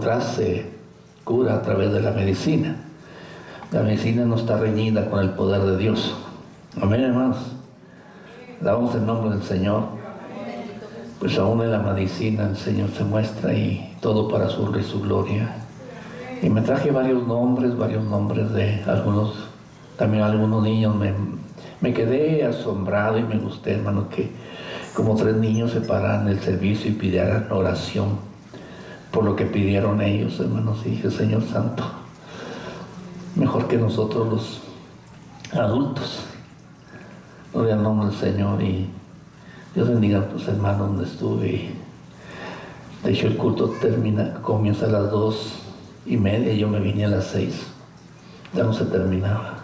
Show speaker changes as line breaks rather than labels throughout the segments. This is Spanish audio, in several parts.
atrás se cura a través de la medicina. La medicina no está reñida con el poder de Dios. Amén, hermanos. Damos el nombre del Señor. Pues aún en la medicina el Señor se muestra y todo para su honra y su gloria. Y me traje varios nombres de algunos, también algunos niños. Me quedé asombrado y me gusté, hermano, que como 3 niños se pararan del servicio y pidieran oración por lo que pidieron ellos, hermanos. Y dije, Señor Santo, mejor que nosotros los adultos. Gloria al nombre del Señor. Y Dios bendiga a tus hermanos donde estuve. De hecho, el culto comienza a las 2:30 y yo me vine a las 6. Ya no se terminaba.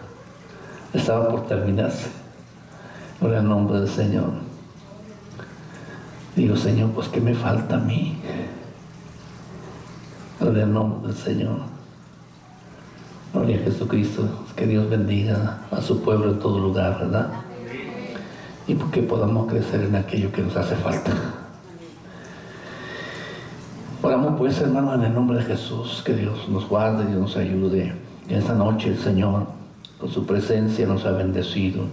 Estaba por terminarse. Gloria al nombre del Señor. Digo, Señor, pues ¿qué me falta a mí? Gloria al nombre del Señor. Gloria a Jesucristo. Que Dios bendiga a su pueblo en todo lugar, ¿verdad? Y porque podamos crecer en aquello que nos hace falta. Oramos pues, hermanos, en el nombre de Jesús, que Dios nos guarde, Dios nos ayude. Y esta noche el Señor, con su presencia, nos ha bendecido.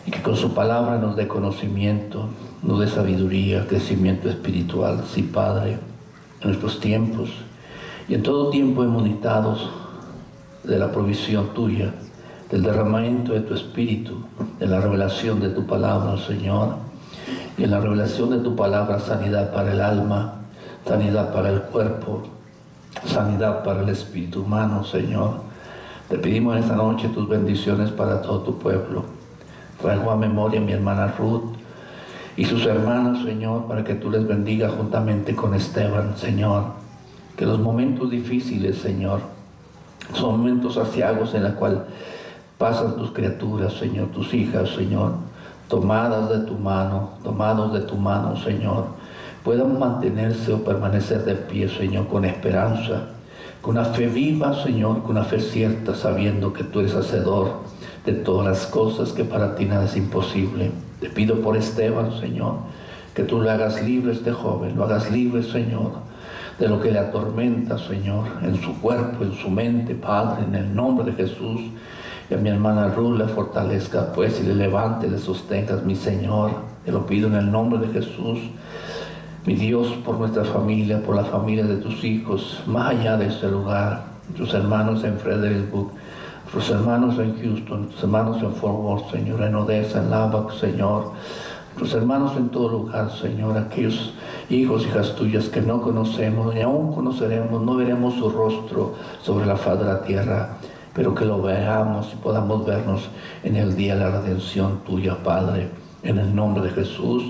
Y que con su palabra nos dé conocimiento, nos dé sabiduría, crecimiento espiritual. Sí, Padre, en nuestros tiempos y en todo tiempo inmunitados de la provisión tuya, del derramamiento de tu Espíritu, de la revelación de tu palabra, Señor, y en la revelación de tu palabra, sanidad para el alma, sanidad para el cuerpo, sanidad para el espíritu humano, Señor. Te pedimos en esta noche tus bendiciones para todo tu pueblo. Traigo a memoria a mi hermana Ruth y sus hermanas, Señor, para que tú les bendigas juntamente con Esteban, Señor. Que los momentos difíciles, Señor, son momentos aciagos en los cuales pasan tus criaturas, Señor, tus hijas, Señor, tomados de tu mano, Señor, puedan mantenerse o permanecer de pie, Señor, con esperanza, con una fe viva, Señor, con una fe cierta, sabiendo que tú eres hacedor de todas las cosas, que para ti nada es imposible. Te pido por Esteban, Señor, que tú lo hagas libre a este joven, lo hagas libre, Señor, de lo que le atormenta, Señor, en su cuerpo, en su mente, Padre, en el nombre de Jesús. Y a mi hermana Ruth le fortalezca, pues, y le levante, le sostengas, mi Señor. Te lo pido en el nombre de Jesús. Mi Dios, por nuestra familia, por la familia de tus hijos, más allá de este lugar, tus hermanos en Fredericksburg, tus hermanos en Houston, tus hermanos en Fort Worth, Señor, en Odessa, en Lubbock, Señor, tus hermanos en todo lugar, Señor, aquellos hijos, hijas tuyas que no conocemos, ni aún conoceremos, no veremos su rostro sobre la faz de la tierra, pero que lo veamos y podamos vernos en el día de la redención tuya, Padre, en el nombre de Jesús.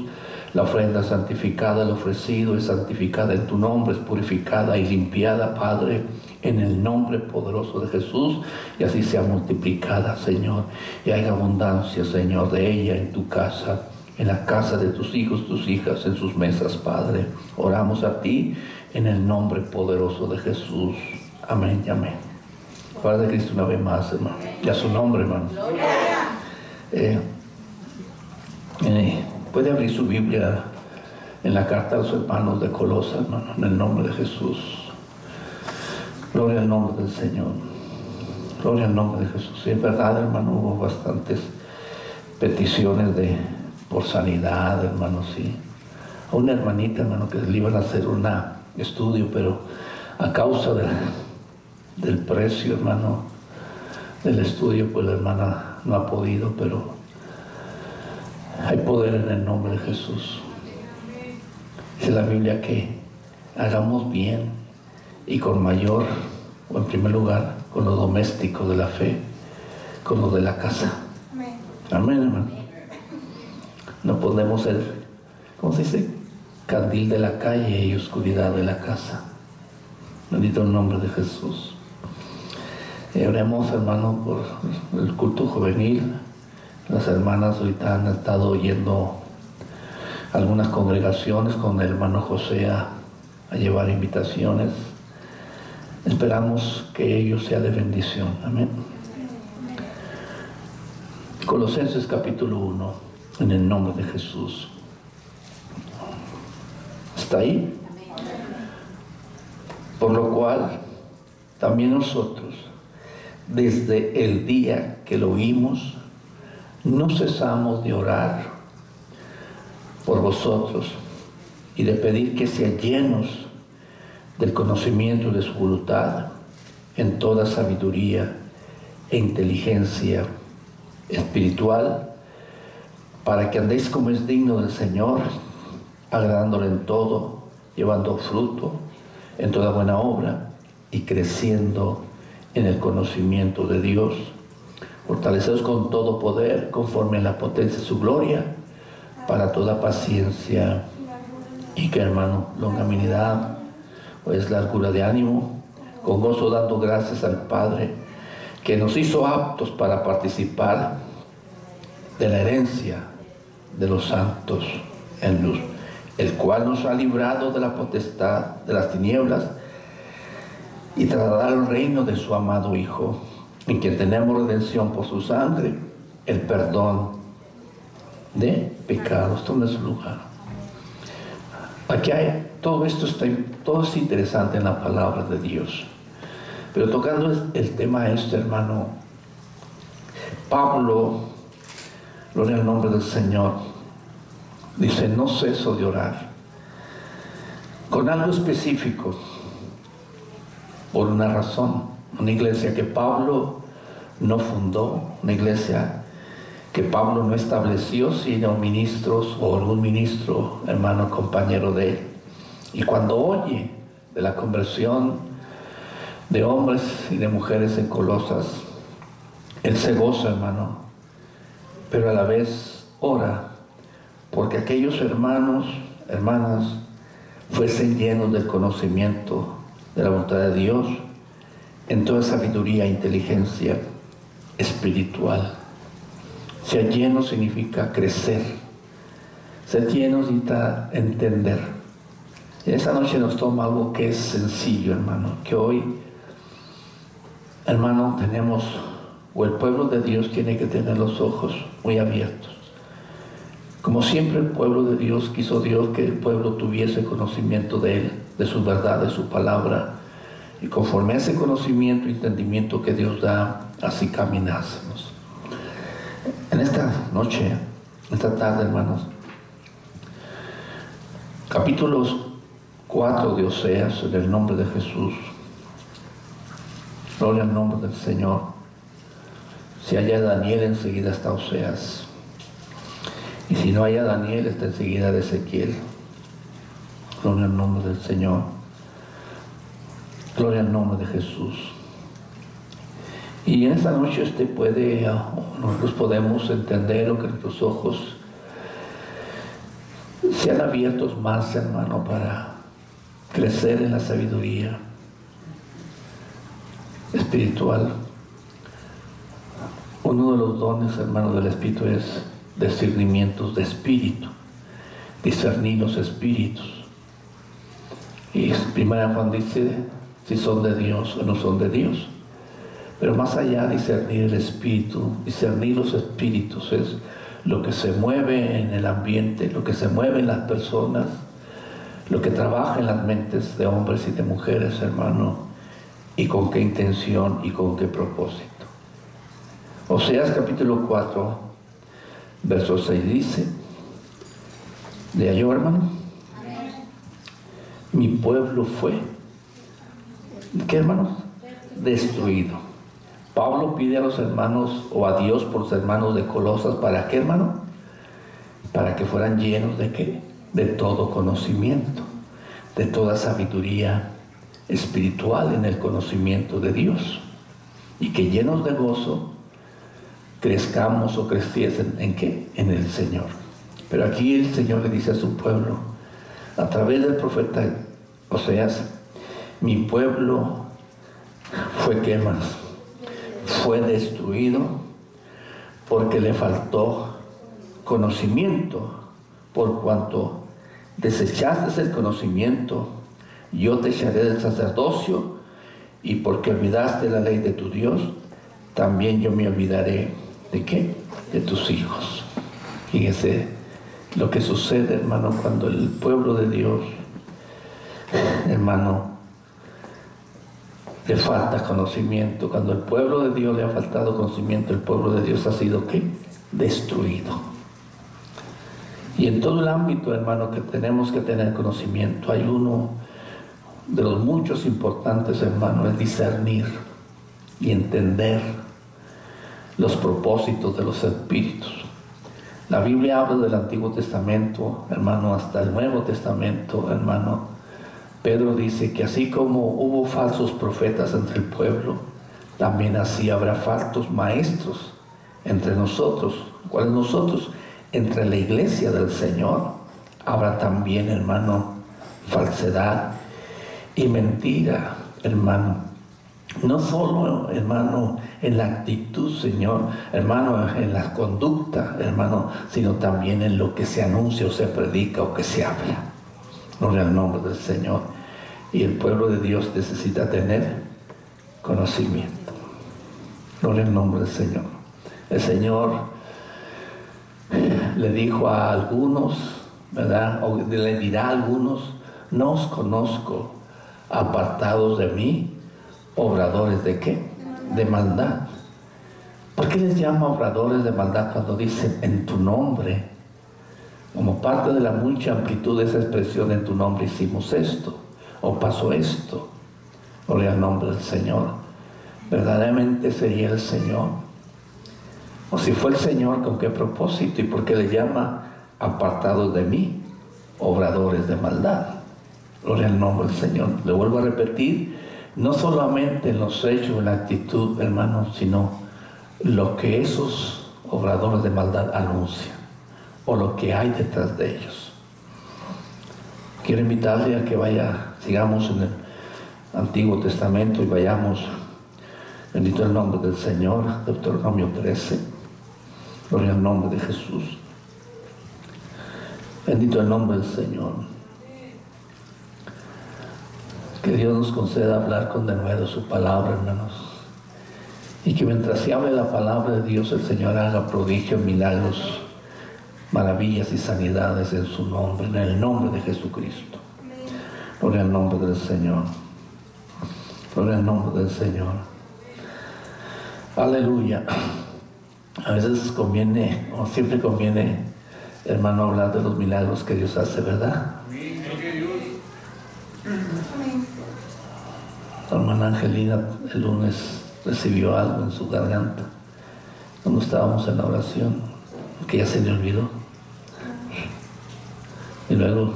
La ofrenda santificada, el ofrecido es santificada en tu nombre, es purificada y limpiada, Padre, en el nombre poderoso de Jesús, y así sea multiplicada, Señor, y haya abundancia, Señor, de ella en tu casa, en la casa de tus hijos, tus hijas, en sus mesas, Padre. Oramos a ti en el nombre poderoso de Jesús. Amén y amén. Padre de Cristo, una vez más, hermano, y a su nombre, hermano. Puede abrir su Biblia en la carta a los hermanos de Colosas, hermano, en el nombre de Jesús. Gloria al nombre del Señor. Gloria al nombre de Jesús. Y es verdad, hermano, hubo bastantes peticiones por sanidad, hermano, sí. A una hermanita, hermano, que le iban a hacer un estudio, pero a causa del precio, hermano, del estudio, pues la hermana no ha podido, pero hay poder en el nombre de Jesús. Dice la Biblia que hagamos bien y con mayor, o en primer lugar, con lo doméstico de la fe, con lo de la casa. Amén, hermano. No podemos ser, ¿cómo se dice? Candil de la calle y oscuridad de la casa. Bendito el nombre de Jesús. Oremos, hermano, por el culto juvenil. Las hermanas ahorita han estado oyendo algunas congregaciones con el hermano José a llevar invitaciones. Esperamos que ello sea de bendición. Amén. Colosenses capítulo 1, en el nombre de Jesús. ¿Está ahí? Por lo cual, también nosotros, desde el día que lo oímos, no cesamos de orar por vosotros y de pedir que sean llenos del conocimiento de su voluntad en toda sabiduría e inteligencia espiritual, para que andéis como es digno del Señor, agradándole en todo, llevando fruto en toda buena obra y creciendo en el conocimiento de Dios, fortaleceos con todo poder conforme a la potencia de su gloria, para toda paciencia y que, hermano, longanimidad, pues largura de ánimo, con gozo dando gracias al Padre que nos hizo aptos para participar de la herencia de los santos en luz, el cual nos ha librado de la potestad de las tinieblas y trasladar al reino de su amado Hijo, en quien tenemos redención por su sangre, el perdón de pecados. Esto no es su lugar. Aquí hay, todo es interesante en la palabra de Dios. Pero tocando el tema hermano, Pablo, gloria al nombre del Señor, dice: no ceso de orar, con algo específico, por una razón. Una iglesia que Pablo no fundó, una iglesia que Pablo no estableció, sino ministros o algún ministro, hermano, compañero de él. Y cuando oye de la conversión de hombres y de mujeres en Colosas, él se goza, hermano, pero a la vez ora porque aquellos hermanos, hermanas, fuesen llenos del conocimiento de la voluntad de Dios en toda sabiduría e inteligencia espiritual. Ser lleno significa crecer. Ser lleno significa entender. Y esta noche nos toma algo que es sencillo, hermano, que hoy, hermano, tenemos, o el pueblo de Dios tiene que tener los ojos muy abiertos. Como siempre el pueblo de Dios, quiso Dios que el pueblo tuviese conocimiento de Él, de su verdad, de su palabra, y conforme a ese conocimiento y entendimiento que Dios da, así caminásemos. En esta noche, esta tarde, hermanos, capítulos 4 de Oseas, en el nombre de Jesús. Gloria al nombre del Señor. Si haya Daniel, enseguida está Oseas. Y si no haya Daniel, está enseguida de Ezequiel. Gloria al nombre del Señor. Gloria al nombre de Jesús. Y en esta noche nosotros podemos entender lo que nuestros ojos sean abiertos más, hermano, para crecer en la sabiduría espiritual. Uno de los dones, hermano, del Espíritu es discernimientos de espíritu, discernir los espíritus. Y 1 Juan dice si son de Dios o no son de Dios. Pero más allá de discernir el espíritu, discernir los espíritus es lo que se mueve en el ambiente, lo que se mueve en las personas, lo que trabaja en las mentes de hombres y de mujeres, hermano, y con qué intención y con qué propósito. Oseas capítulo 4, verso 6 dice, ¿le halló, hermano? Mi pueblo fue, ¿qué, hermanos? Destruido. Pablo pide a los hermanos, o a Dios por los hermanos de Colosas, ¿para qué, hermano? Para que fueran llenos de ¿qué? De todo conocimiento, de toda sabiduría espiritual en el conocimiento de Dios. Y que llenos de gozo, crezcamos o creciesen ¿en qué? En el Señor. Pero aquí el Señor le dice a su pueblo, a través del profeta Oseas, mi pueblo fue, ¿qué, hermanos? Fue destruido porque le faltó conocimiento. Por cuanto desechaste el conocimiento, yo te echaré del sacerdocio, y porque olvidaste la ley de tu Dios, también yo me olvidaré ¿de qué? De tus hijos. Fíjese lo que sucede, hermano, cuando el pueblo de Dios, hermano, le falta conocimiento. Cuando el pueblo de Dios le ha faltado conocimiento, el pueblo de Dios ha sido ¿qué? Destruido. Y en todo el ámbito, hermano, que tenemos que tener conocimiento, hay uno de los muchos importantes, hermano, es discernir y entender los propósitos de los espíritus. La Biblia habla del Antiguo Testamento, hermano, hasta el Nuevo Testamento, hermano. Pedro dice que así como hubo falsos profetas entre el pueblo, también así habrá falsos maestros entre nosotros. ¿Cuáles nosotros? Entre la iglesia del Señor habrá también, hermano, falsedad y mentira, hermano. No solo, hermano, en la actitud, Señor, hermano, en la conducta, hermano, sino también en lo que se anuncia o se predica o que se habla. Gloria al nombre del Señor. Y el pueblo de Dios necesita tener conocimiento. Gloria al nombre del Señor. El Señor le dijo a algunos, ¿verdad? O le dirá a algunos: no os conozco, apartados de mí, obradores de ¿qué? De maldad. ¿Por qué les llama obradores de maldad cuando dicen en tu nombre? Como parte de la mucha amplitud de esa expresión, en tu nombre hicimos esto, o pasó esto. Gloria al nombre del Señor. ¿Verdaderamente sería el Señor? O si fue el Señor, ¿con qué propósito? ¿Y por qué le llama apartados de mí, obradores de maldad? Gloria al nombre del Señor. Le vuelvo a repetir, no solamente en los hechos, en la actitud, hermanos, sino lo que esos obradores de maldad anuncian, o lo que hay detrás de ellos. Quiero invitarle a que sigamos en el Antiguo Testamento y vayamos, bendito el nombre del Señor, Deuteronomio 13, gloria al nombre de Jesús, bendito el nombre del Señor. Que Dios nos conceda hablar con denuedo su palabra, hermanos, y que mientras se hable la palabra de Dios, el Señor haga prodigios, milagros, maravillas y sanidades en su nombre, en el nombre de Jesucristo. Gloria al nombre del Señor. Gloria al nombre del Señor. Aleluya. A veces conviene, o siempre conviene, hermano, hablar de los milagros que Dios hace, ¿verdad? La hermana Angelina el lunes recibió algo en su garganta cuando estábamos en la oración, que ya se le olvidó. Y luego,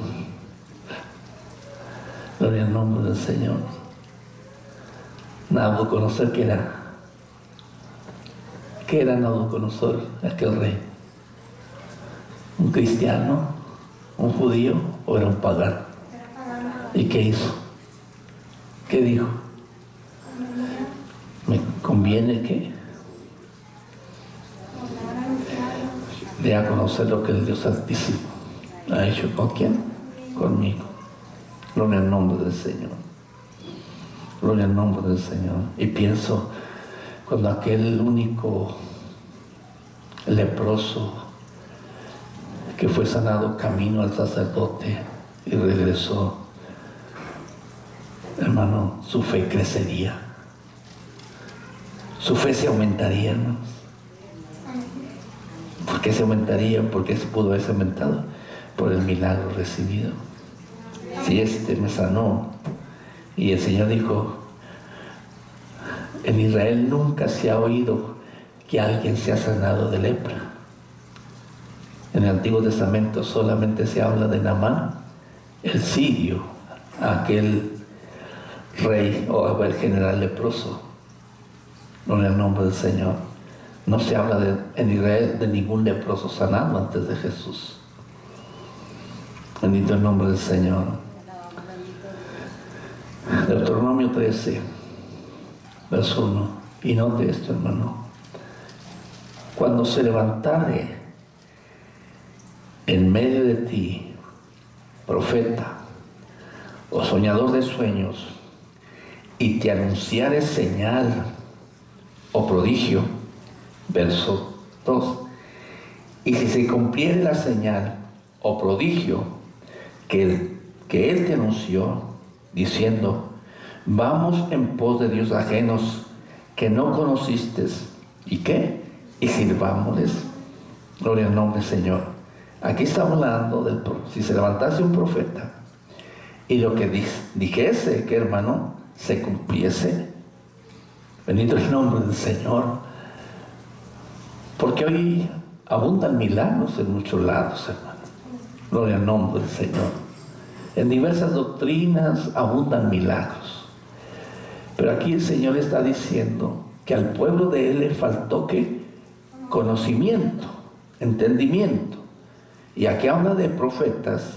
gloria al nombre del Señor. Nabucodonosor, ¿qué era? ¿Qué era Nabucodonosor, aquel rey? ¿Un cristiano? ¿Un judío? ¿O era un pagano? ¿Y qué hizo? ¿Qué dijo? ¿Me conviene que dé a conocer lo que el Dios Altísimo ha hecho? ¿Con quién? Conmigo. Gloria al nombre del Señor. Gloria al nombre del Señor. Y pienso cuando aquel único leproso que fue sanado camino al sacerdote y regresó, hermano, su fe crecería. Su fe se aumentaría, hermanos. ¿Por qué se aumentaría? ¿Por qué se pudo haberse aumentado? Por el milagro recibido. Si este me sanó, y el Señor dijo, en Israel nunca se ha oído que alguien se ha sanado de lepra. En el Antiguo Testamento solamente se habla de Naamán, el sirio, aquel rey o el general leproso. No en el nombre del Señor. No se habla en Israel de ningún leproso sanado antes de Jesús. Bendito el nombre del Señor. Deuteronomio 13, verso 1. Y note esto, hermano. Cuando se levantare en medio de ti profeta o soñador de sueños, y te anunciare señal o prodigio, verso 2, y si se cumpliere la señal o prodigio que él te anunció, diciendo, Vamos en pos de dioses ajenos que no conociste. ¿Y qué? Y sirvámosles. Gloria al nombre del Señor. Aquí está hablando si se levantase un profeta y lo que dijese, que hermano, se cumpliese. Bendito el nombre del Señor. Porque hoy abundan milagros en muchos lados, hermano. Gloria al nombre del Señor. En diversas doctrinas abundan milagros. Pero aquí el Señor está diciendo que al pueblo de Él le faltó ¿qué? Conocimiento, entendimiento. Y aquí habla de profetas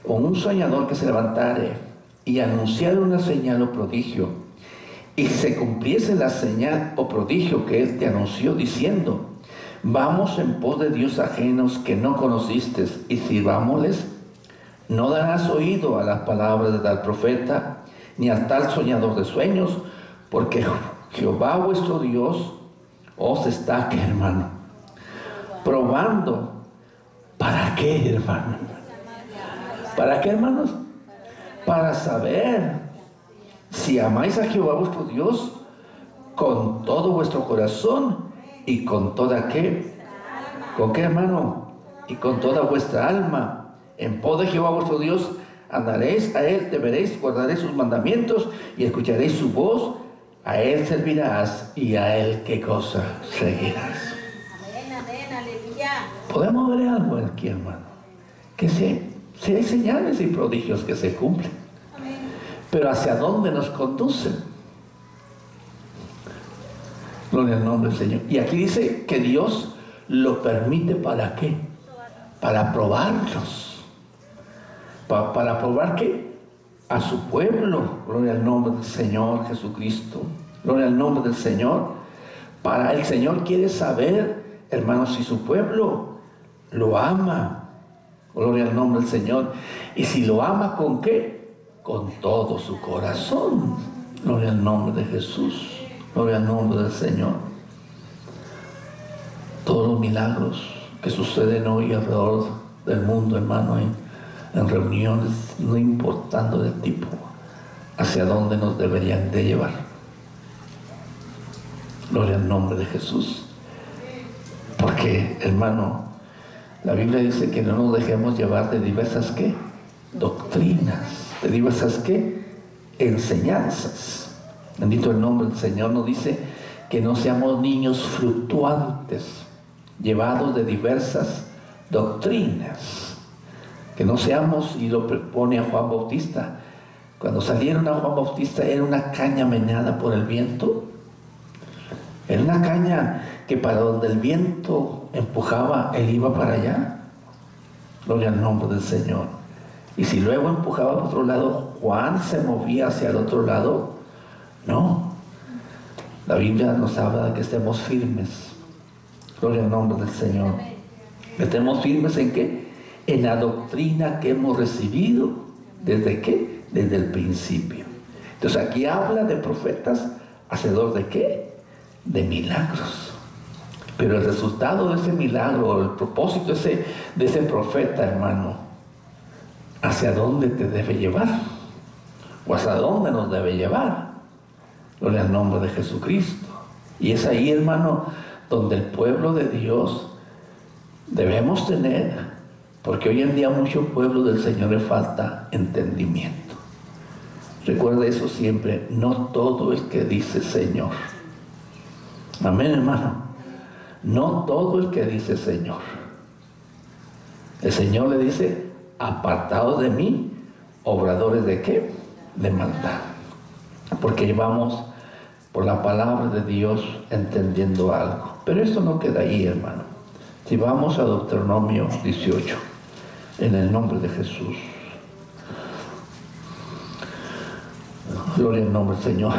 o un soñador que se levantare y anunciara una señal o prodigio, y se cumpliese la señal o prodigio que él te anunció, diciendo: vamos en pos de dioses ajenos que no conociste y sirvámosles, no darás oído a las palabras de tal profeta ni a tal soñador de sueños, porque Jehová vuestro Dios os está, ¿qué, hermano? Probando. ¿Para qué, hermano? ¿Para qué, hermanos? Para saber si amáis a Jehová vuestro Dios con todo vuestro corazón y con toda ¿qué? ¿Con qué, hermano? Y con toda vuestra alma. En pos de Jehová vuestro Dios andaréis a Él, temeréis, guardaréis sus mandamientos y escucharéis su voz. A Él servirás y a Él ¿qué cosa? Seguirás.
Amén, amén, aleluya.
Podemos ver algo aquí, hermano, que si hay señales y prodigios que se cumplen,
Amén.
pero ¿hacia dónde nos conducen? Gloria al nombre del Señor. Y aquí dice que Dios lo permite, ¿para qué? Para probarlos. ¿Para probar qué? A su pueblo. Gloria al nombre del Señor Jesucristo. Gloria al nombre del Señor. Para el Señor quiere saber, hermanos, si su pueblo lo ama. Gloria al nombre del Señor. Y si lo ama, ¿con qué? Con todo su corazón. Gloria al nombre de Jesús. Gloria al nombre del Señor. Todos los milagros que suceden hoy alrededor del mundo, hermano, en reuniones, no importando del tipo, hacia dónde nos deberían de llevar. Gloria al nombre de Jesús. Porque, hermano, la Biblia dice que no nos dejemos llevar de diversas ¿qué? Doctrinas, de diversas ¿qué? Enseñanzas. Bendito el nombre del Señor. Nos dice que no seamos niños fluctuantes, llevados de diversas doctrinas. Que no seamos, y lo propone a Juan Bautista. Cuando salieron a Juan Bautista era una caña meneada por el viento. Era una caña que para donde el viento empujaba, él iba para allá. Gloria al nombre del Señor. Y si luego empujaba para otro lado, Juan se movía hacia el otro lado. No. La Biblia nos habla de que estemos firmes. Gloria al nombre del Señor. Que estemos firmes ¿en qué? En la doctrina que hemos recibido. ¿Desde qué? Desde el principio. Entonces aquí habla de profetas hacedor de qué? De milagros. Pero el resultado de ese milagro, el propósito de ese profeta, hermano, ¿hacia dónde te debe llevar? ¿O hacia dónde nos debe llevar? Gloria al nombre de Jesucristo. Y es ahí, hermano, donde el pueblo de Dios debemos tener, porque hoy en día a mucho pueblo del Señor le falta entendimiento. Recuerda eso siempre, no todo el que dice Señor. Amén, hermano. No todo el que dice Señor. El Señor le dice: apartados de mí, obradores de qué? De maldad. Porque llevamos por la palabra de Dios entendiendo algo. Pero esto no queda ahí, hermano. Si vamos a Deuteronomio 18, en el nombre de Jesús. Gloria al nombre del Señor.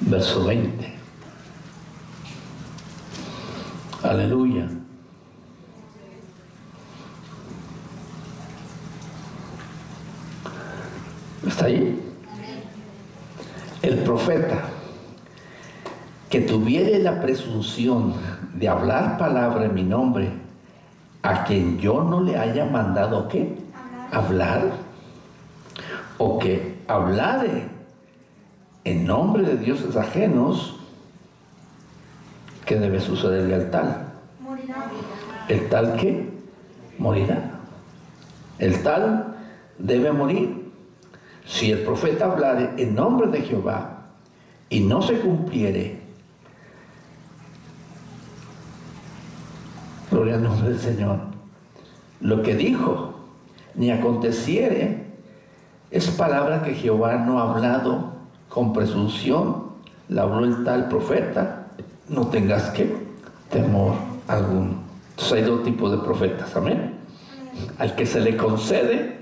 Verso 20. Aleluya. ¿Está ahí? El profeta que tuviere la presunción de hablar palabra en mi nombre a quien yo no le haya mandado ¿qué? Hablar. O que hablare en nombre de dioses ajenos, ¿qué debe sucederle al tal?
Morirá.
¿El tal qué? Morirá. El tal debe morir. Si el profeta hablare en nombre de Jehová y no se cumpliere, gloria al nombre del Señor, lo que dijo, ni aconteciere, es palabra que Jehová no ha hablado con presunción, la habló el tal profeta, no tengas que temor alguno. Entonces hay dos tipos de profetas, amén. Al que se le concede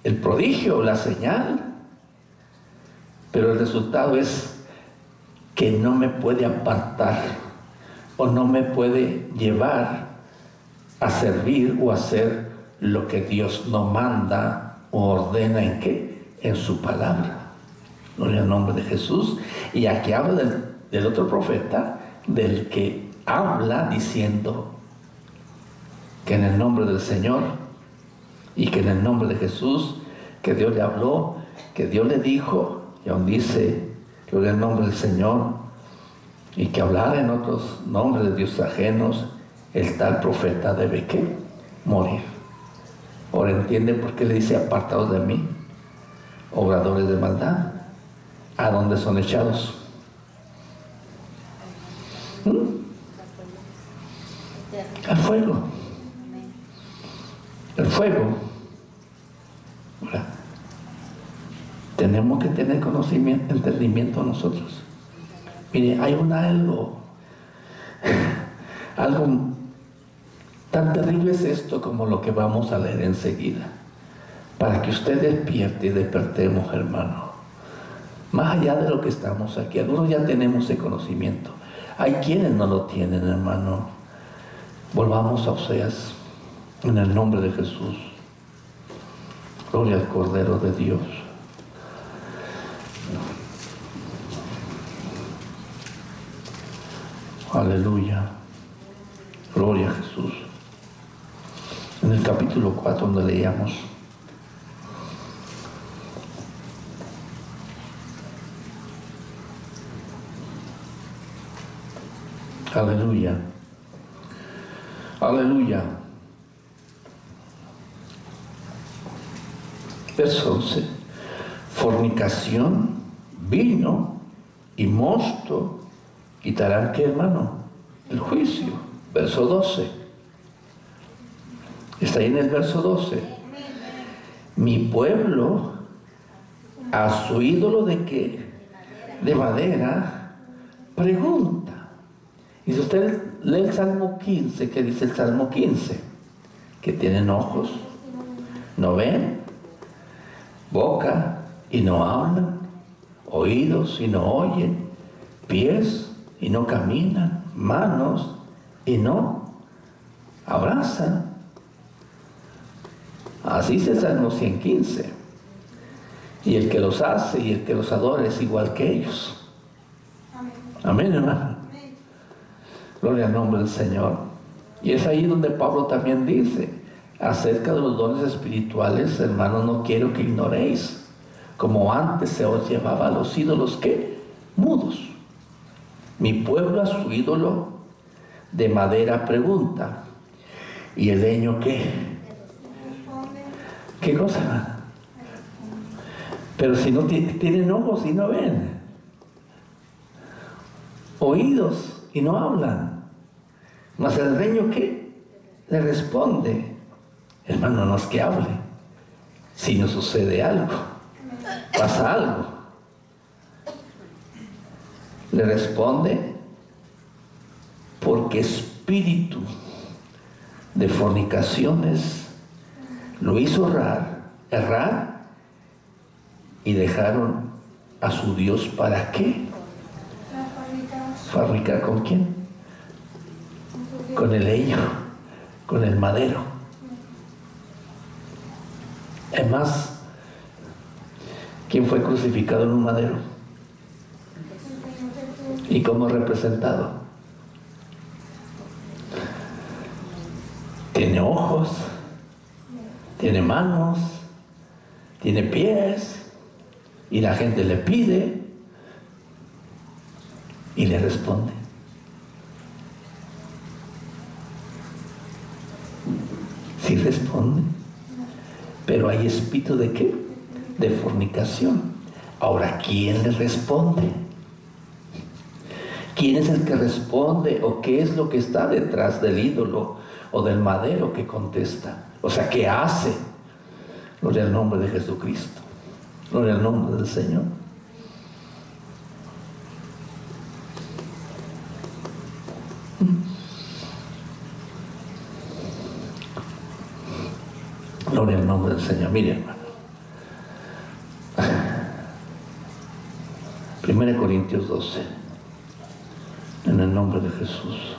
el prodigio, la señal, pero el resultado es que no me puede apartar o no me puede llevar a servir o hacer lo que Dios no manda o ordena en qué, en su palabra. Gloria al nombre de Jesús. Y aquí habla del otro profeta, del que habla diciendo que en el nombre del Señor y que en el nombre de Jesús, que Dios le habló, que Dios le dijo, y aún dice, gloria al nombre del Señor, y que hablar en otros nombres de Dios ajenos, el tal profeta debe ¿qué? Morir. Ahora entienden por qué le dice apartados de mí, obradores de maldad. ¿A dónde son echados? Al fuego. El fuego. Ahora, tenemos que tener conocimiento, entendimiento nosotros. Mire, hay algo tan terrible es esto como lo que vamos a leer enseguida, para que usted despierte y despertemos, hermano. Más allá de lo que estamos aquí, algunos ya tenemos ese conocimiento, hay quienes no lo tienen, hermano. Volvamos a Oseas, en el nombre de Jesús. Gloria al Cordero de Dios. Aleluya. Gloria a Jesús. En el capítulo 4 donde leíamos, aleluya, aleluya. Verso 11. Fornicación, vino y mosto quitarán, ¿qué, hermano? El juicio. Verso 12. Está ahí en el verso 12. Mi pueblo a su ídolo de qué? De madera pregunta. Y si usted lee el Salmo 15, ¿qué dice el Salmo 15? Que tienen ojos, no ven, boca y no hablan, oídos y no oyen, pies y no caminan, manos y no abrazan. Así es el Salmo 115. Y el que los hace y el que los adora es igual que ellos. Amén, hermano. Gloria al nombre del Señor. Y es ahí donde Pablo también dice acerca de los dones espirituales, hermanos, no quiero que ignoréis, como antes se os llevaba a los ídolos, ¿qué? Mudos. Mi pueblo a su ídolo de madera pregunta, ¿y el leño qué? ¿Qué cosa? Pero si no tienen ojos y no ven, oídos y no hablan, mas el leño ¿qué? Le responde, hermano, no es que hable, si no sucede algo, pasa algo. Le responde, porque espíritu de fornicaciones lo hizo errar y dejaron a su Dios ¿para qué? ¿Fabricar con quién? Con el leño, con el madero. Es más, ¿quién fue crucificado en un madero? ¿Y cómo representado? Tiene ojos, tiene manos, tiene pies, y la gente le pide y le responde. Sí responde, pero hay espíritu ¿de qué? De fornicación. Ahora, ¿quién le responde? ¿Quién es el que responde? ¿O qué es lo que está detrás del ídolo o del madero que contesta? O sea, ¿qué hace? Gloria al nombre de Jesucristo. Gloria al nombre del Señor. Gloria al nombre del Señor. Mire, hermano. 1 Corintios 12. En el nombre de Jesús.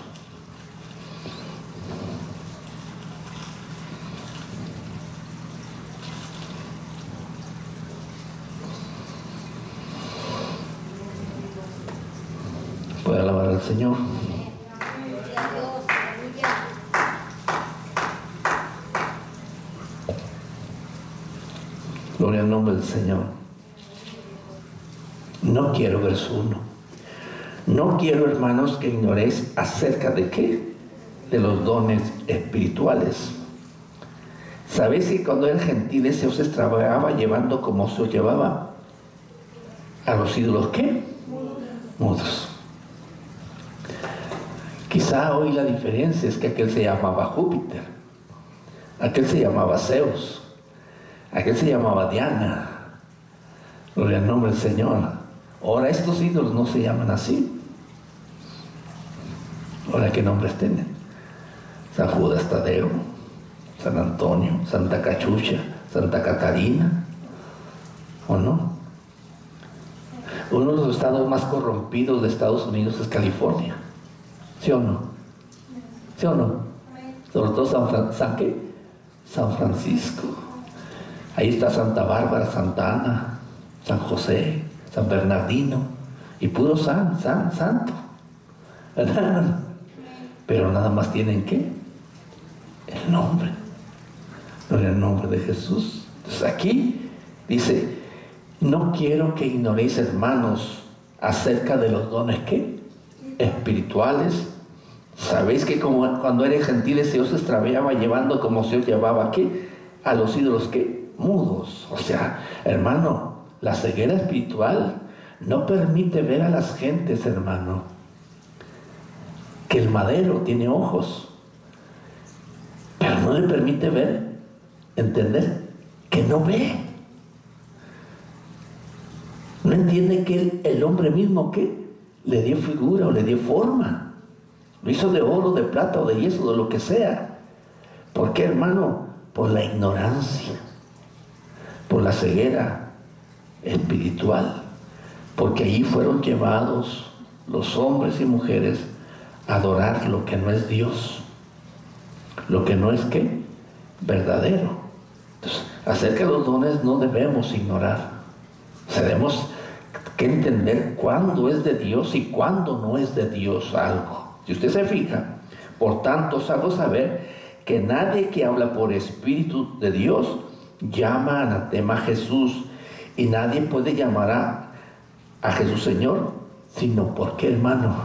Puede alabar al Señor. Gloria al nombre del Señor. No quiero, verso 1. No quiero, hermanos, que ignoréis acerca de qué, de los dones espirituales. ¿Sabéis que cuando eran gentiles se os extravagaba llevando como se os llevaba a los ídolos qué? Mudos. Quizá hoy la diferencia es que aquel se llamaba Júpiter, aquel se llamaba Zeus, aquel se llamaba Diana. Gloria al nombre del Señor. Ahora estos ídolos no se llaman así. Ahora, ¿qué nombres tienen? San Judas Tadeo, San Antonio, Santa Cachucha, Santa Catarina, ¿o no? Uno de los estados más corrompidos de Estados Unidos es California. ¿Sí o no? ¿Sí o no? Sobre todo San Francisco. Ahí está Santa Bárbara, Santa Ana, San José, San Bernardino, y puro santo, ¿verdad? Pero nada más tienen ¿qué? El nombre. No era el nombre de Jesús. Entonces aquí dice, no quiero que ignoréis, hermanos, acerca de los dones ¿qué? Espirituales. Sabéis que como cuando eran gentiles se os extraviaba llevando como se os llevaba ¿qué? A los ídolos ¿qué? Mudos. O sea, hermano, la ceguera espiritual no permite ver a las gentes, hermano, que el madero tiene ojos, pero no le permite ver, entender, que no ve. No entiende que el hombre mismo que le dio figura o le dio forma, lo hizo de oro, de plata o de yeso, de lo que sea. ¿Por qué, hermano? Por la ignorancia, por la ceguera espiritual, porque allí fueron llevados los hombres y mujeres a adorar lo que no es Dios, lo que no es ¿qué? Verdadero. Entonces, acerca de los dones no debemos ignorar. Tenemos que entender cuándo es de Dios y cuándo no es de Dios algo. Si usted se fija, por tanto os hago saber que nadie que habla por Espíritu de Dios llama anatema a Jesús, y nadie puede llamar a Jesús Señor, sino porque, hermano,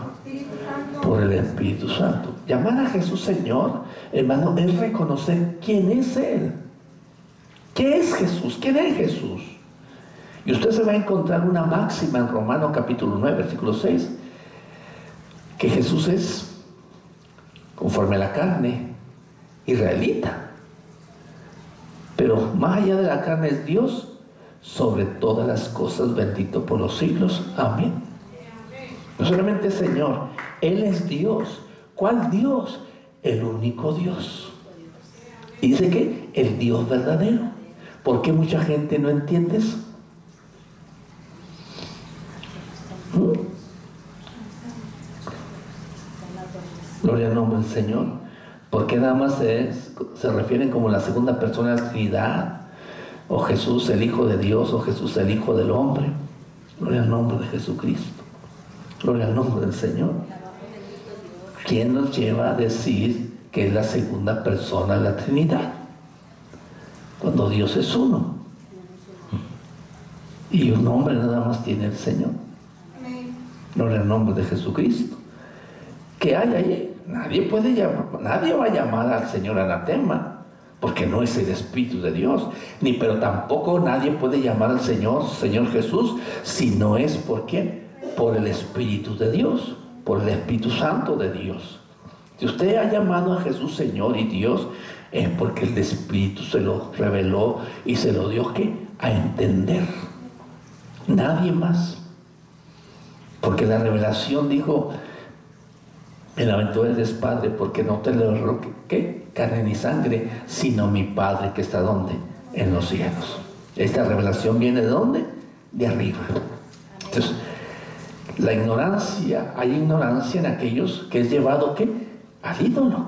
por el Espíritu Santo. Llamar a Jesús Señor, hermano, es reconocer quién es Él. ¿Qué es Jesús? ¿Quién es Jesús? Y usted se va a encontrar una máxima en Romanos capítulo 9, versículo 6, que Jesús es, conforme a la carne, israelita. Pero más allá de la carne es Dios, sobre todas las cosas, bendito por los siglos. Amén. No solamente Señor, Él es Dios. ¿Cuál Dios? El único Dios. Y dice que el Dios verdadero. ¿Por qué mucha gente no entiende eso? Gloria al nombre del Señor. Porque nada más se refieren como la segunda persona de la Trinidad, o Jesús el Hijo de Dios, o Jesús el Hijo del Hombre. Gloria al nombre de Jesucristo. Gloria al nombre del Señor. ¿Quién nos lleva a decir que es la segunda persona de la Trinidad, cuando Dios es uno y un nombre nada más tiene el Señor, no el nombre de Jesucristo. ¿Qué hay allí? Nadie va a llamar al Señor anatema, porque no es el Espíritu de Dios, pero tampoco nadie puede llamar al Señor Jesús, si no es por quién, por el Espíritu de Dios, por el Espíritu Santo de Dios. Si usted ha llamado a Jesús Señor y Dios, es porque el Espíritu se lo reveló y se lo dio ¿qué? A entender. Nadie más. Porque la revelación dijo, bienaventurado eres Padre, porque no te lo reveló ¿qué? Carne ni sangre, sino mi Padre que está ¿dónde? En los cielos. Esta revelación viene ¿de dónde? De arriba. Entonces, la ignorancia, hay ignorancia en aquellos que es llevado ¿qué? Al ídolo,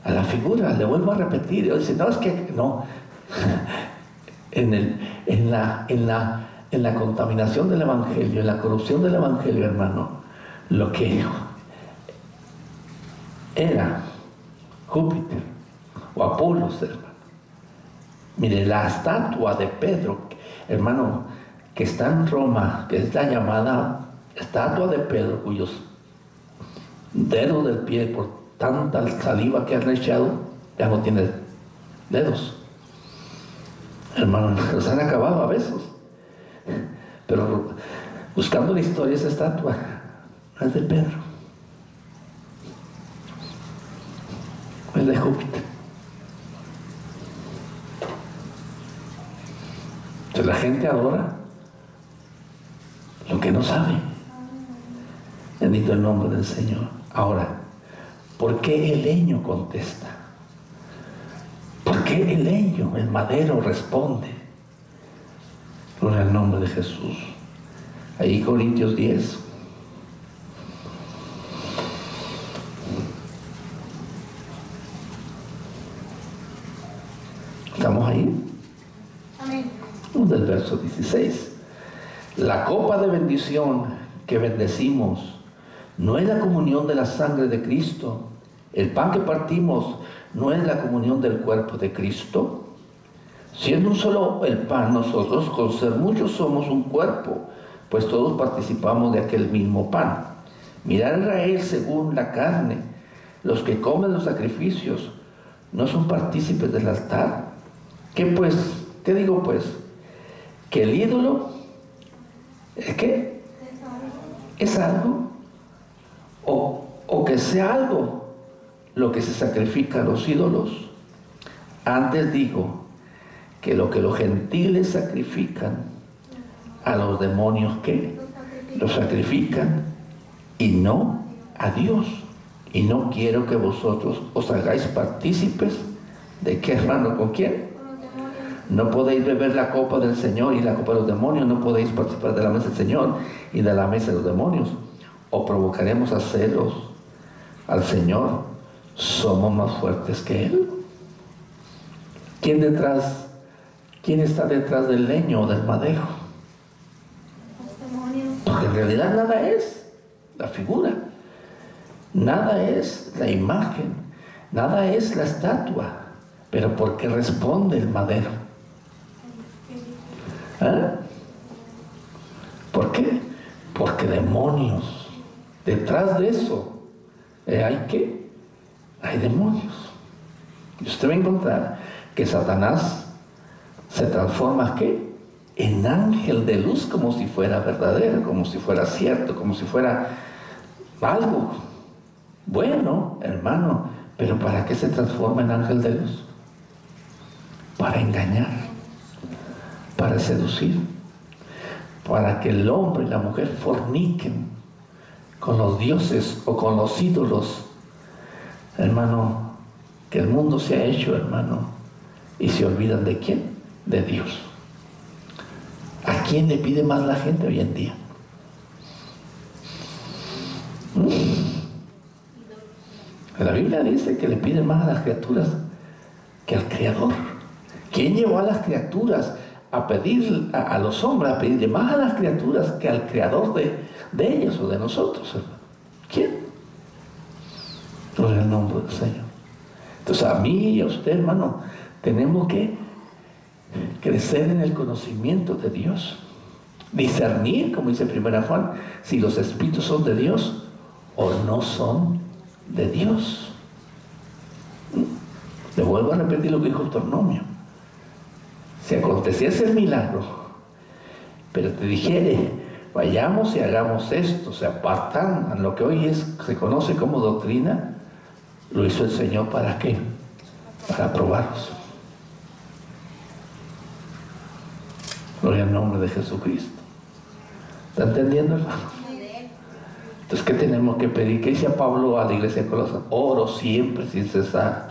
a la figura. Le vuelvo a repetir, dice, no, es que no. En la contaminación del Evangelio, en la corrupción del Evangelio, hermano, lo que era Júpiter o Apolos, hermano. Mire, la estatua de Pedro, hermano, que está en Roma, que es la llamada estatua de Pedro, cuyos dedos del pie, por tanta saliva que han echado, ya no tiene dedos. Hermano, los han acabado a besos. Pero buscando la historia, esa estatua no es de Pedro, es de Júpiter. Entonces la gente adora lo que no sabe. Bendito el nombre del Señor. Ahora, ¿por qué el leño contesta? ¿Por qué el leño, el madero, responde? Gloria al nombre de Jesús. Ahí Corintios 10. ¿Estamos ahí?
Amén.
Del verso 16. La copa de bendición que bendecimos no es la comunión de la sangre de Cristo. El pan que partimos no es la comunión del cuerpo de Cristo. Siendo un solo el pan, nosotros con ser muchos somos un cuerpo, pues todos participamos de aquel mismo pan. Mirad Israel según la carne, los que comen los sacrificios no son partícipes del altar. ¿Qué pues? ¿Qué digo pues? Que el ídolo ¿es qué? ¿Es algo? O que sea algo lo que se sacrifica a los ídolos. Antes digo que lo que los gentiles sacrifican a los demonios, ¿qué? Los sacrifican y no a Dios. Y no quiero que vosotros os hagáis partícipes de qué, hermano, ¿con quién? No podéis beber la copa del Señor y la copa de los demonios. No podéis participar de la mesa del Señor y de la mesa de los demonios. O provocaremos a celos al Señor. Somos más fuertes que Él. ¿Quién está detrás del leño o del madero?
Los demonios.
Porque en realidad nada es la figura, nada es la imagen, nada es la estatua, pero ¿por qué responde el madero? ¿Eh? ¿Por qué? Porque demonios. Detrás de eso hay ¿qué? Hay demonios. Y usted va a encontrar que Satanás se transforma ¿qué? En ángel de luz, como si fuera verdadero, como si fuera cierto, como si fuera algo bueno, hermano. Pero ¿para qué se transforma en ángel de luz? Para engañar, para seducir, para que el hombre y la mujer forniquen con los dioses o con los ídolos, hermano, que el mundo se ha hecho, hermano, y se olvidan de quién, de Dios. ¿A quién le pide más la gente hoy en día? La Biblia dice que le piden más a las criaturas que al Creador. ¿Quién llevó a las criaturas a pedir a los hombres, a pedirle más a las criaturas que al Creador de ellos o de nosotros, hermano? ¿Quién? Gloria al nombre del Señor. Entonces a mí y a usted, hermano, tenemos que crecer en el conocimiento de Dios. Discernir, como dice 1 Juan, si los espíritus son de Dios o no son de Dios. Le vuelvo a repetir lo que dijo Deuteronomio. Si aconteciese el milagro, pero te dijere, vayamos y hagamos esto, se apartan a lo que hoy se conoce como doctrina, lo hizo el Señor ¿para qué? Para probarlos. Gloria al nombre de Jesucristo. ¿Está entendiendo, hermano? Entonces, ¿qué tenemos que pedir? ¿Qué decía Pablo a la iglesia de Colosas? Oro siempre sin cesar,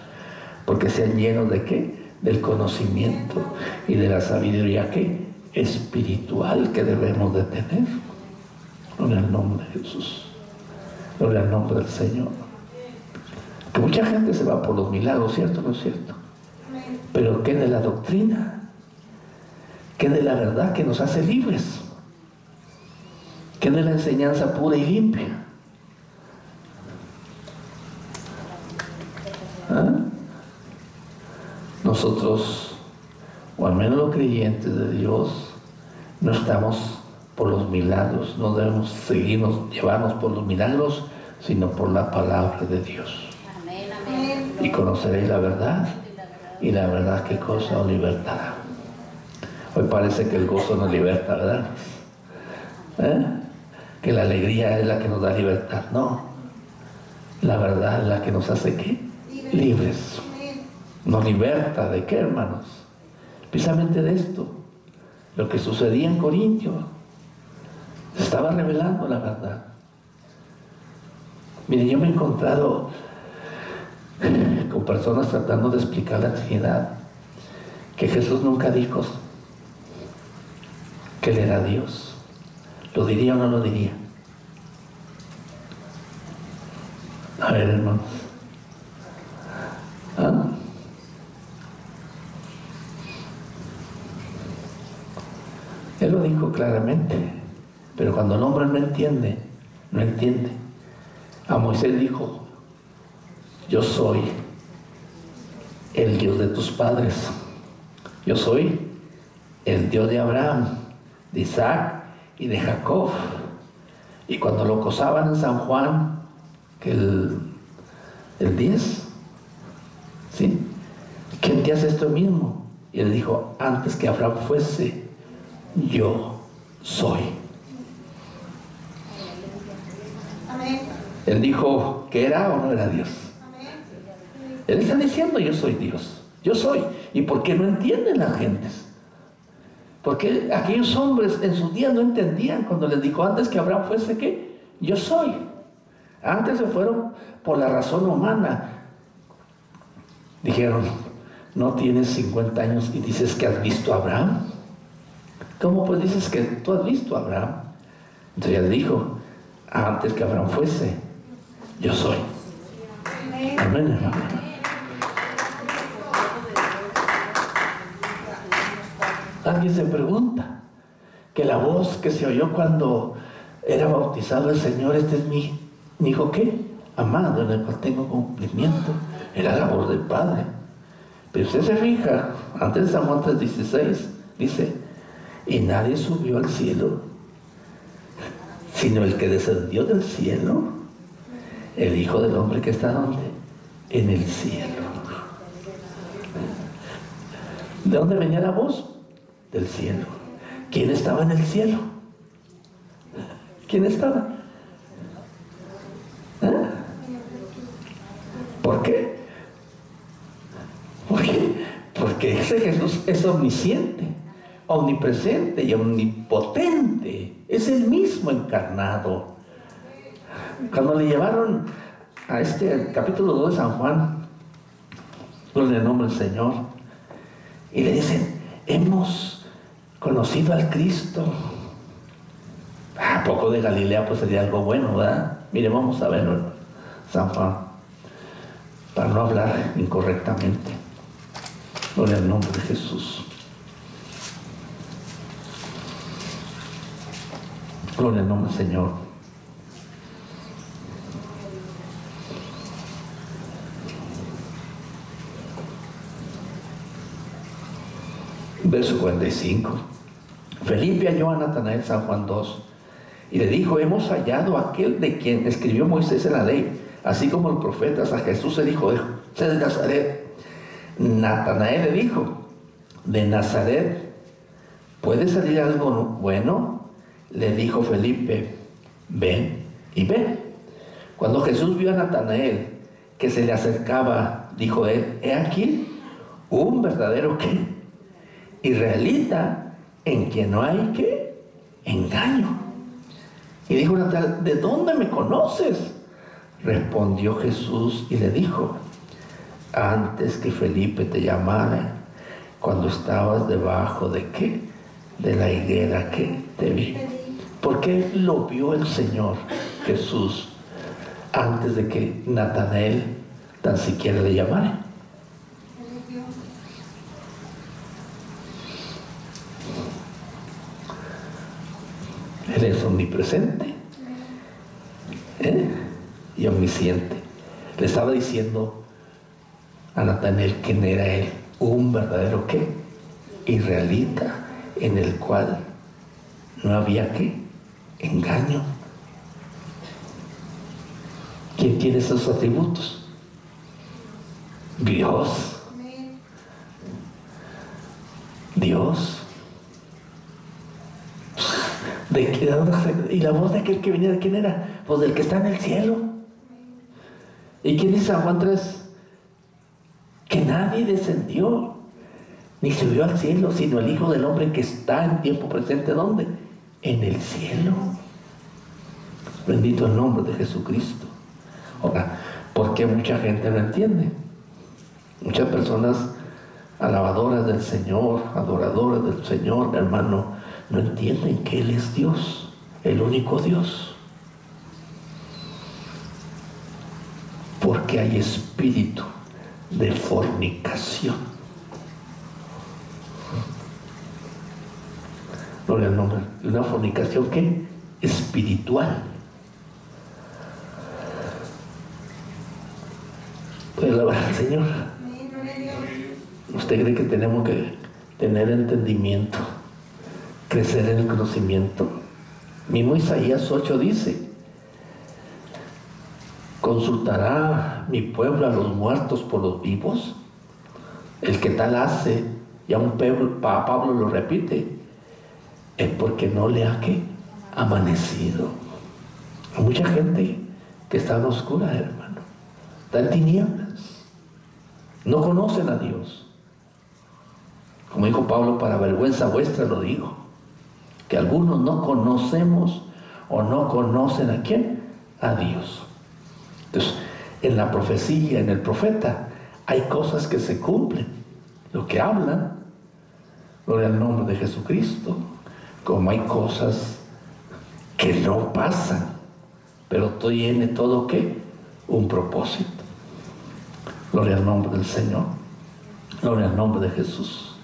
porque sean llenos ¿de qué? Del conocimiento y de la sabiduría ¿qué? Espiritual que debemos de tener. Gloria al nombre de Jesús. Gloria al nombre del Señor. Que mucha gente se va por los milagros, ¿cierto o no es cierto? Pero ¿qué de la doctrina? ¿Qué de la verdad que nos hace libres? ¿Qué de la enseñanza pura y limpia? ¿Ah? Nosotros, o al menos los creyentes de Dios, no estamos por los milagros, no debemos llevarnos por los milagros, sino por la palabra de Dios.
Amén, amén.
Y conoceréis la verdad, y la verdad ¿qué cosa os libertará? Hoy parece que el gozo nos liberta, ¿verdad? Que la alegría es la que nos da libertad. No, la verdad es la que nos hace ¿qué? Libres. Nos liberta ¿de qué, hermanos? Precisamente de esto. Lo que sucedía en Corintio. Se estaba revelando la verdad. Miren, yo me he encontrado con personas tratando de explicar la Trinidad, que Jesús nunca dijo que Él era Dios. ¿Lo diría o no lo diría? A ver, hermanos. ¿Ah? Él lo dijo claramente, pero cuando el hombre no entiende, no entiende. A Moisés dijo, yo soy el Dios de tus padres. Yo soy el Dios de Abraham, de Isaac y de Jacob. Y cuando lo acosaban en San Juan, que el 10, ¿sí? ¿Quién te hace esto mismo? Y él dijo, antes que Abraham fuese, yo soy.
Amén.
Él dijo que era o no era Dios. Él está diciendo, yo soy Dios. Yo soy. ¿Y por qué no entienden las gentes? Porque aquellos hombres en sus días no entendían cuando les dijo antes que Abraham fuese ¿qué? Yo soy. Antes se fueron por la razón humana. Dijeron, no tienes 50 años y dices que has visto a Abraham. ¿Cómo pues dices que tú has visto a Abraham? Entonces él dijo, antes que Abraham fuese, yo soy. Amén, hermano. Alguien se pregunta que la voz que se oyó cuando era bautizado el Señor, este es mi hijo ¿qué? Amado, en el cual tengo cumplimiento, era la voz del Padre. Pero usted se fija, antes de San Juan 3:16 dice, y nadie subió al cielo sino el que descendió del cielo, el Hijo del Hombre que está ¿dónde? En el cielo. ¿De dónde venía la voz? Del cielo. ¿Quién estaba en el cielo? ¿Quién estaba? ¿Eh? ¿Por qué? Porque ese Jesús es omnisciente, omnipresente y omnipotente. Es el mismo encarnado. Cuando le llevaron a este capítulo 2 de San Juan, gloria al nombre del Señor, y le dicen, hemos conocido al Cristo. ¿A poco de Galilea pues sería algo bueno, verdad? Mire, vamos a verlo, San Juan, para no hablar incorrectamente. Gloria al nombre de Jesús. Gloria al nombre del Señor. Verso 45. Felipe halló a Natanael, San Juan 2, y le dijo: hemos hallado a aquel de quien escribió Moisés en la ley, así como los profetas, a Jesús, el hijo de Nazaret. Natanael le dijo: ¿de Nazaret puede salir algo bueno? Le dijo Felipe: ven y ve. Cuando Jesús vio a Natanael que se le acercaba, dijo él: he aquí un verdadero ¿qué? Israelita, en quien no hay ¿qué? Engaño. Y dijo Natanael: ¿de dónde me conoces? Respondió Jesús y le dijo: antes que Felipe te llamara, cuando estabas debajo de ¿qué? De la higuera que te vi. Porque lo vio el Señor Jesús antes de que Natanael tan siquiera le llamara. Él es omnipresente y omnisciente. Le estaba diciendo a Natanael quién era él: un verdadero ¿qué? Israelita, en el cual no había ¿qué? Engaño. ¿Quién tiene esos atributos? Dios. Dios. ¿Y la voz de aquel que venía de quién era? Pues del que está en el cielo. ¿Y quién dice San Juan 3? Que nadie descendió ni subió al cielo, sino el Hijo del Hombre que está en tiempo presente. ¿Dónde? En el cielo. Bendito el nombre de Jesucristo. Ahora, ¿por qué mucha gente no entiende? Muchas personas alabadoras del Señor, adoradoras del Señor, hermano, no entienden que Él es Dios, el único Dios. Porque hay espíritu de fornicación. Gloria al nombre. Una fornicación ¿qué? Espiritual. ¿Puede alabar al Señor? ¿Usted cree que tenemos que tener entendimiento, crecer en el conocimiento? Mismo Isaías 8 dice: ¿consultará mi pueblo a los muertos por los vivos? El que tal hace, y a un Pablo lo repite, es porque no le ha ¿qué? Amanecido. Hay mucha gente que está en oscura, hermano, está en tinieblas, no conocen a Dios. Como dijo Pablo: para vergüenza vuestra lo digo, que algunos no conocemos o no conocen ¿a quién? A Dios. Entonces, en la profecía, en el profeta, hay cosas que se cumplen, lo que hablan, gloria al nombre de Jesucristo, como hay cosas que no pasan, pero tiene todo ¿qué? Un propósito. Gloria al nombre del Señor, gloria al nombre de Jesús.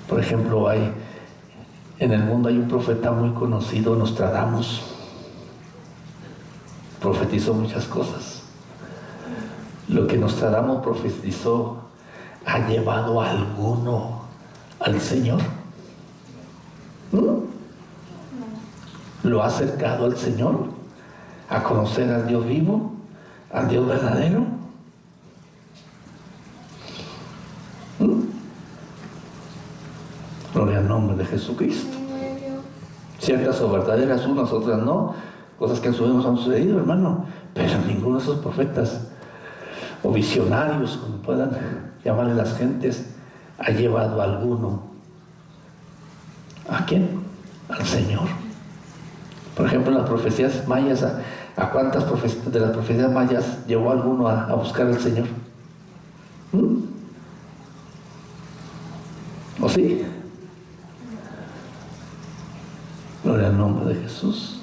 Por ejemplo, en el mundo hay un profeta muy conocido, Nostradamus. Profetizó muchas cosas. Lo que Nostradamus profetizó, ¿ha llevado a alguno al Señor? ¿No? ¿Lo ha acercado al Señor? ¿A conocer al Dios vivo? ¿Al Dios verdadero? Gloria al nombre de Jesucristo. Ciertas son verdaderas, unas, otras no. Cosas que en su vida nos han sucedido, hermano. Pero ninguno de esos profetas o visionarios, como puedan llamarle las gentes, ha llevado a alguno. ¿A quién? Al Señor. Por ejemplo, en las profecías mayas, ¿a cuántas de las profecías mayas llevó a alguno a buscar al Señor? ¿O sí? Gloria al nombre de Jesús.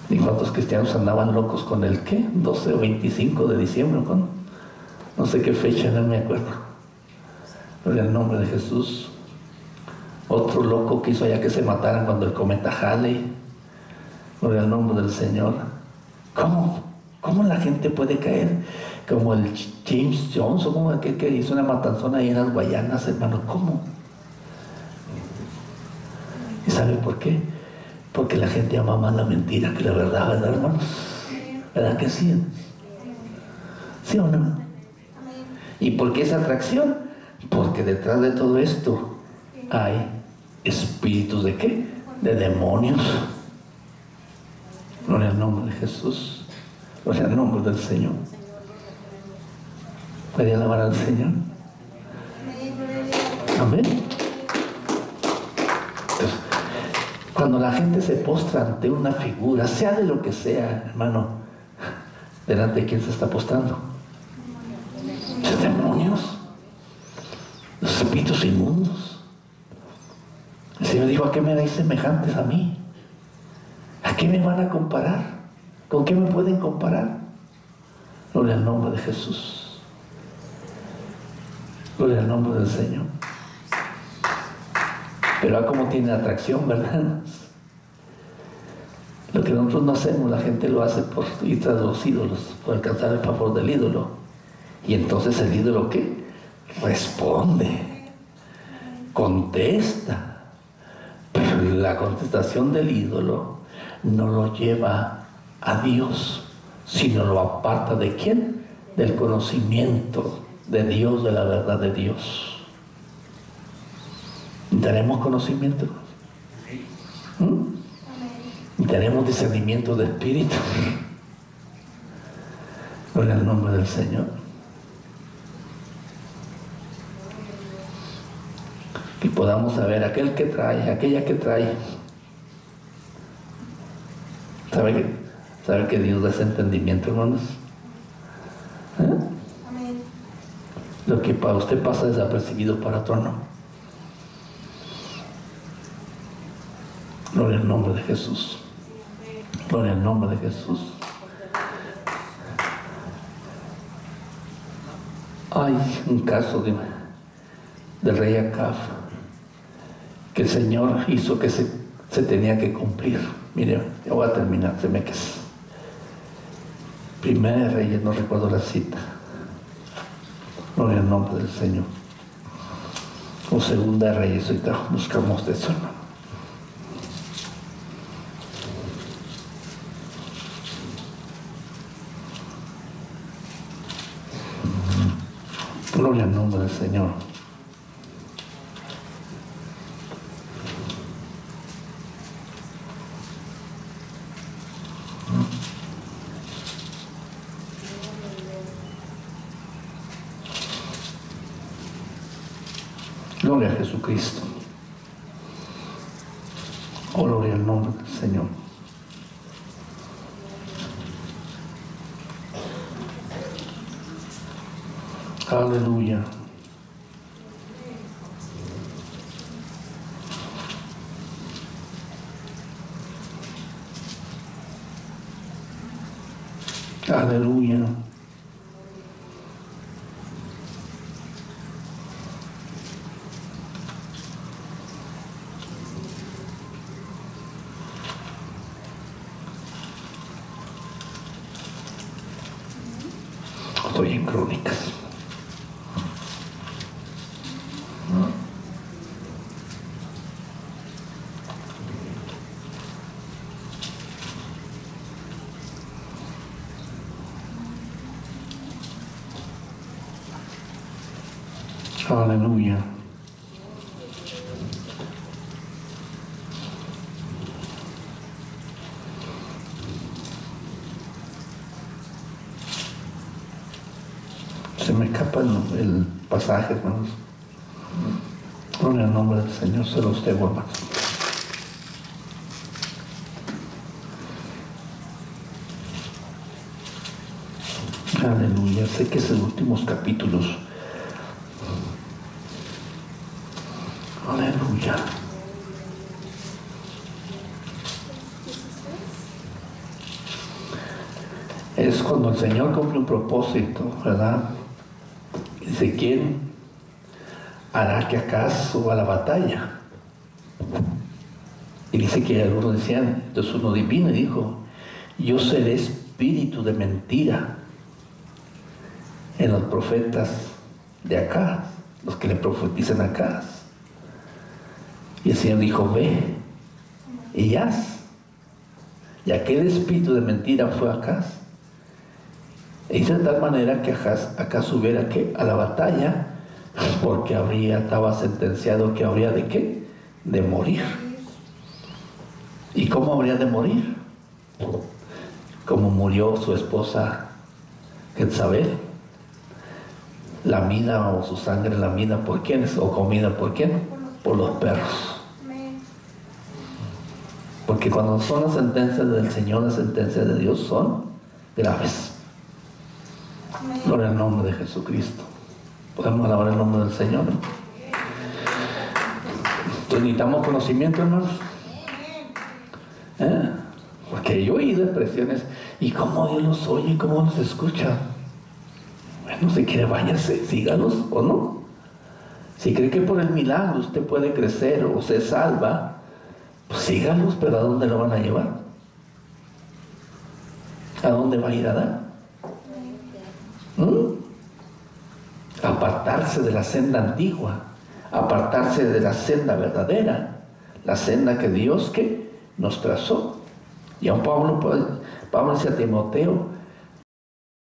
¿Y cuántos cristianos andaban locos con el qué? 12 o 25 de diciembre, ¿no? No sé qué fecha, no me acuerdo. Gloria al nombre de Jesús. Otro loco quiso allá que se mataran cuando el cometa Halley. Gloria al nombre del Señor. ¿Cómo? ¿Cómo la gente puede caer? Como el James Jones, o como aquel que hizo una matanzona ahí en las Guayanas, hermano. ¿Cómo? ¿Y sabe por qué? Porque la gente ama más la mentira que la verdad, ¿verdad, hermanos? ¿Verdad que sí? ¿Sí o no? ¿Y por qué esa atracción? Porque detrás de todo esto hay espíritus ¿de qué? De demonios. Gloria al nombre de Jesús. Gloria al nombre del Señor. ¿Puede alabar al Señor? Amén. Entonces, cuando la gente se postra ante una figura, sea de lo que sea, hermano, ¿delante de quién se está postrando? Los demonios, los espíritus inmundos. El Señor dijo: ¿a qué me dais semejantes a mí? ¿A qué me van a comparar? ¿Con qué me pueden comparar? Gloria al nombre de Jesús. Gloria al nombre del Señor. Pero a cómo tiene atracción, ¿verdad? Lo que nosotros no hacemos, la gente lo hace por ir tras los ídolos, por alcanzar el favor del ídolo. Y entonces el ídolo, ¿qué? Responde, contesta. Pero la contestación del ídolo no lo lleva a Dios, sino lo aparta ¿de quién? Del conocimiento de Dios, de la verdad de Dios. ¿Tenemos conocimiento? ¿Tenemos discernimiento de espíritu? Gloria al nombre del Señor. Que podamos saber aquel que trae, aquella que trae. ¿Sabe que Dios da ese entendimiento, hermanos? Lo que para usted pasa desapercibido, para otro no. Gloria al nombre de Jesús. Gloria al nombre de Jesús. Hay un caso del rey Acab que el Señor hizo que se tenía que cumplir. Mire, ya voy a terminar, se me queda. Primera de Reyes, no recuerdo la cita. Gloria al nombre del Señor. O Segunda de Reyes, ahorita buscamos de eso, hermano. Gloria al nombre del Señor. Gloria a Jesucristo. Oh, gloria al nombre del Señor. Aleluya. Aleluya. Estoy en Crónicas. Aleluya. Se me escapa el pasaje, hermanos. Gloria al nombre del Señor, se los debo, hermanos. Aleluya. Sé que es en los últimos capítulos. Aleluya. Es cuando el Señor cumple un propósito, ¿verdad? Dice: ¿quién hará que acaso a la batalla? Y dice que algunos decían, entonces uno divino y dijo: yo seré espíritu espíritu de mentira en los profetas de acá, los que le profetizan acá. Y el Señor dijo, ve y haz. Y aquel espíritu de mentira fue a Acaz. E hizo de tal manera que Acaz hubiera que a la batalla, porque estaba sentenciado que habría de qué, de morir. ¿Y cómo habría de morir? Como murió su esposa Jezabel, lamida, o su sangre lamida por quiénes, o comida por quién, por los perros. Porque cuando son las sentencias del Señor, las sentencias de Dios son graves. Gloria al nombre de Jesucristo. ¿Podemos alabar el nombre del Señor? Entonces necesitamos conocimiento, hermanos. Porque yo he oído expresiones, ¿y cómo Dios los oye? ¿Cómo los escucha? Bueno, si quiere váyase, sígalos o no. Si cree que por el milagro usted puede crecer o se salva, pues sígalos, pero ¿a dónde lo van a llevar? ¿A dónde va a ir a dar? Apartarse de la senda antigua, apartarse de la senda verdadera, la senda que Dios nos trazó. Y aun Pablo dice a Timoteo,